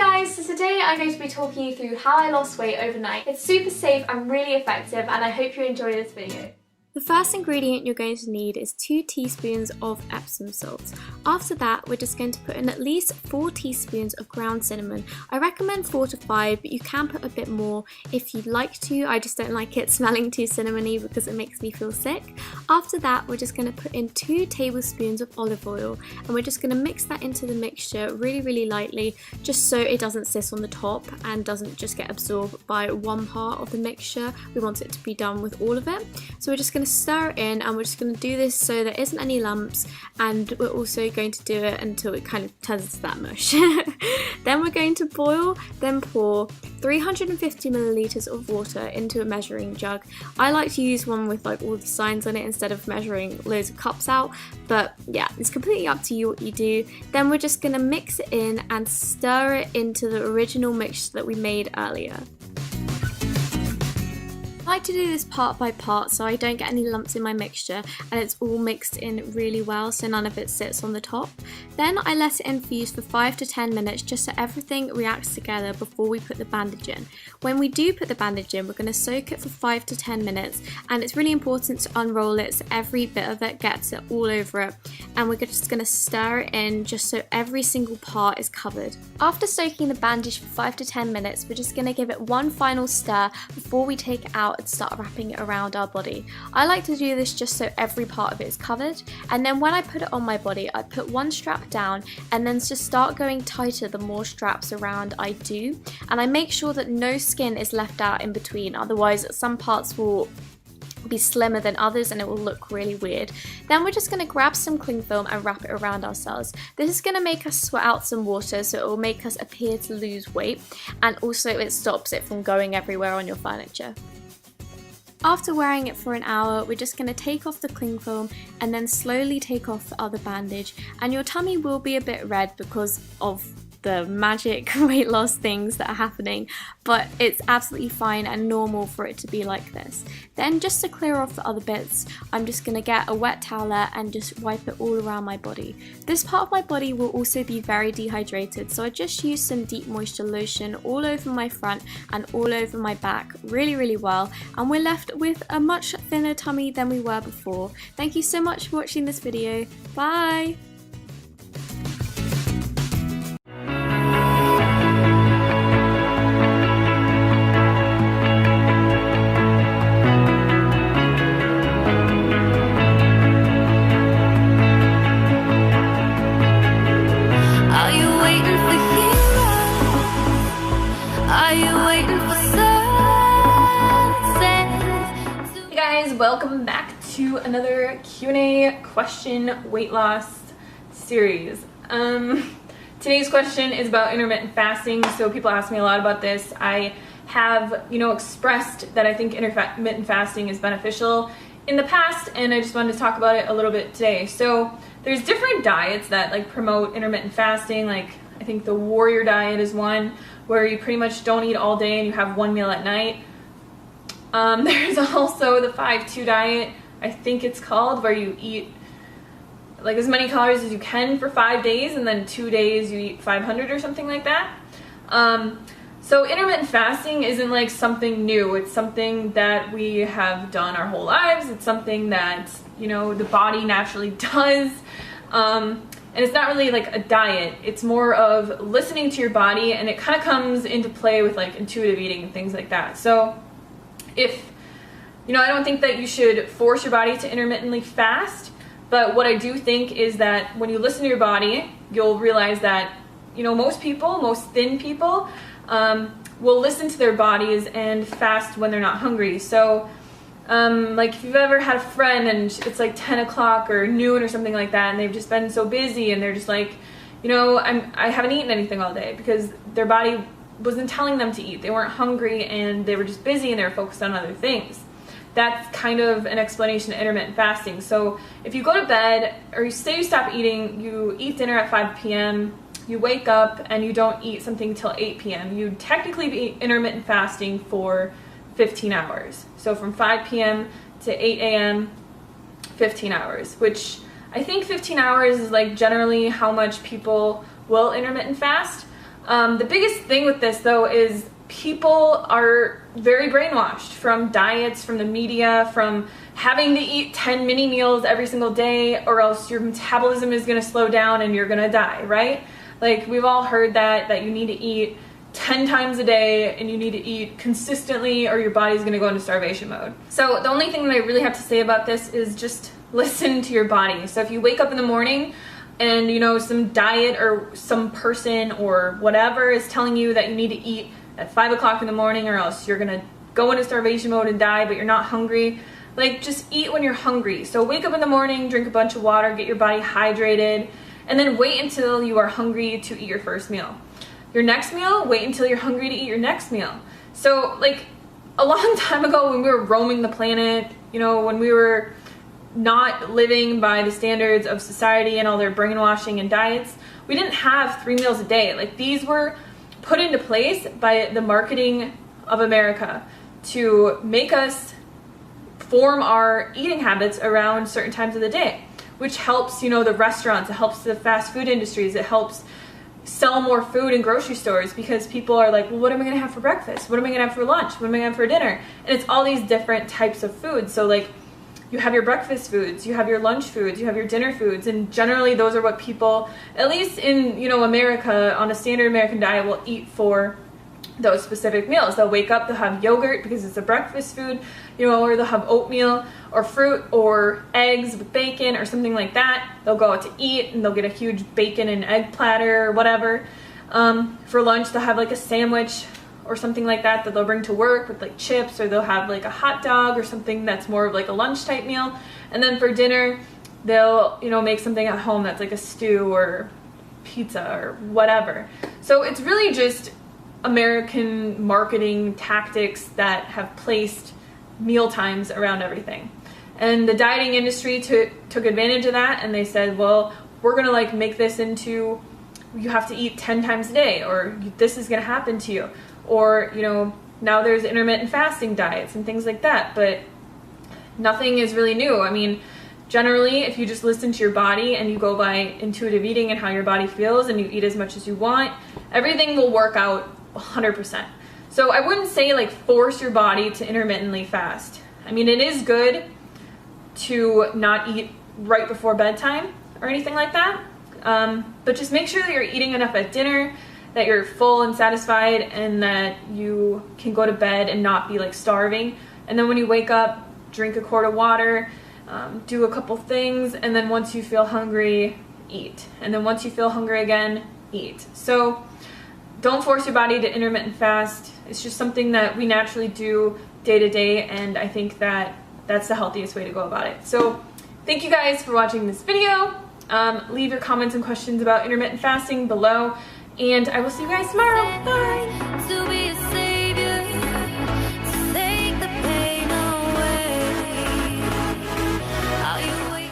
guys, so today I'm going to be talking you through how I lost weight overnight. It's super safe and really effective, and I hope you enjoy this video. The first ingredient you're going to need is 2 teaspoons of Epsom salt. After that, we're just going to put in at least 4 teaspoons of ground cinnamon. I recommend 4 to 5, but you can put a bit more if you'd like to. I just don't like it smelling too cinnamony because it makes me feel sick. After that, we're just going to put in 2 tablespoons of olive oil, and we're just going to mix that into the mixture really lightly, just so it doesn't sit on the top and doesn't just get absorbed by one part of the mixture. We want it to be done with all of it. So we're just going to stir it in, and we're just going to do this so there isn't any lumps, and we're also going to do it until it kind of turns into that mush. Then we're going to boil, then pour 350 milliliters of water into a measuring jug. I like to use one with like all the signs on it instead of measuring loads of cups out, but yeah, it's completely up to you what you do. Then we're just going to mix it in and stir it into the original mixture that we made earlier. I like to do this part by part so I don't get any lumps in my mixture and it's all mixed in really well so none of it sits on the top. Then I let it infuse for 5 to 10 minutes just so everything reacts together before we put the bandage in. When we do put the bandage in, we're going to soak it for 5 to 10 minutes, and it's really important to unroll it so every bit of it gets it all over it, and we're just going to stir it in just so every single part is covered. After soaking the bandage for 5 to 10 minutes, we're just going to give it one final stir before we take it out and start wrapping it around our body. I like to do this just so every part of it is covered, and then when I put it on my body, I put one strap down and then just start going tighter the more straps around I do, and I make sure that no skin is left out in between, otherwise some parts will be slimmer than others and it will look really weird. Then we're just going to grab some cling film and wrap it around ourselves. This is going to make us sweat out some water, so it will make us appear to lose weight, and also it stops it from going everywhere on your furniture. After wearing it for an hour, we're just going to take off the cling film and then slowly take off the other bandage, and your tummy will be a bit red because of the magic weight loss things that are happening, but it's absolutely fine and normal for it to be like this. Then just to clear off the other bits, I'm just going to get a wet towel and just wipe it all around my body. This part of my body will also be very dehydrated, so I just use some deep moisture lotion all over my front and all over my back really well, and we're left with a much thinner tummy than we were before. Thank you so much for watching this video. Bye! Welcome back to another Q&A question weight loss series. Today's question is about intermittent fasting, so people ask me a lot about this. I have, expressed that I think intermittent fasting is beneficial in the past, and I just wanted to talk about it a little bit today. So there's different diets that promote intermittent fasting. I think the warrior diet is one where you pretty much don't eat all day and you have one meal at night. There's also the 5-2 diet, I think it's called, where you eat as many calories as you can for 5 days, and then 2 days you eat 500 or something like that. So intermittent fasting isn't something new. It's something that we have done our whole lives. It's something that, the body naturally does. And it's not really a diet. It's more of listening to your body, and it kind of comes into play with intuitive eating and things like that. So I don't think that you should force your body to intermittently fast, but what I do think is that when you listen to your body, you'll realize that, most thin people, will listen to their bodies and fast when they're not hungry. So, if you've ever had a friend and it's 10 o'clock or noon or something like that, and they've just been so busy and they're just I haven't eaten anything all day because their body wasn't telling them to eat. They weren't hungry and they were just busy and they were focused on other things. That's kind of an explanation of intermittent fasting. So if you go to bed, or you say you stop eating, you eat dinner at 5 p.m., you wake up and you don't eat something till 8 p.m., you'd technically be intermittent fasting for 15 hours. So from 5 p.m. to 8 a.m., 15 hours, which I think 15 hours is generally how much people will intermittent fast. The biggest thing with this though is people are very brainwashed from diets, from the media, from having to eat 10 mini meals every single day or else your metabolism is going to slow down and you're going to die, right? Like we've all heard that you need to eat 10 times a day and you need to eat consistently or your body's going to go into starvation mode. So the only thing that I really have to say about this is just listen to your body. So if you wake up in the morning and you know some diet or some person or whatever is telling you that you need to eat at 5 o'clock in the morning or else you're gonna go into starvation mode and die, but you're not hungry, like just eat when you're hungry. So wake up in the morning, drink a bunch of water, get your body hydrated, and then wait until you are hungry to eat your first meal. Your next meal, wait until you're hungry to eat your next meal. So like a long time ago when we were roaming the planet, you know, when we were not living by the standards of society and all their brainwashing and diets, we didn't have 3 meals a day. Like these were put into place by the marketing of America to make us form our eating habits around certain times of the day, which helps, you know, the restaurants, it helps the fast food industries, it helps sell more food in grocery stores because people are like, well, what am I going to have for breakfast? What am I going to have for lunch? What am I going to have for dinner? And it's all these different types of foods. So like you have your breakfast foods, you have your lunch foods, you have your dinner foods, and generally those are what people, at least in, you know, America, on a standard American diet, will eat for those specific meals. They'll wake up, they'll have yogurt because it's a breakfast food, you know, or they'll have oatmeal or fruit or eggs with bacon or something like that. They'll go out to eat and they'll get a huge bacon and egg platter or whatever. For lunch, they'll have like a sandwich or something like that they'll bring to work with like chips, or they'll have like a hot dog or something that's more of like a lunch type meal. And then for dinner, they'll, you know, make something at home that's like a stew or pizza or whatever. So it's really just American marketing tactics that have placed meal times around everything. And the dieting industry took advantage of that, and they said, well, we're gonna like make this into, you have to eat 10 times a day, or this is gonna happen to you. Or, you know, now there's intermittent fasting diets and things like that, but nothing is really new. I mean, generally, if you just listen to your body and you go by intuitive eating and how your body feels and you eat as much as you want, everything will work out 100%. So I wouldn't say like force your body to intermittently fast. I mean, it is good to not eat right before bedtime or anything like that, but just make sure that you're eating enough at dinner, that you're full and satisfied, and that you can go to bed and not be like starving. And then when you wake up, drink a quart of water, do a couple things, and then once you feel hungry, eat. And then once you feel hungry again, eat. So don't force your body to intermittent fast. It's just something that we naturally do day to day, and I think that that's the healthiest way to go about it. So thank you guys for watching this video. Leave your comments and questions about intermittent fasting below, and I will see you guys tomorrow. Bye!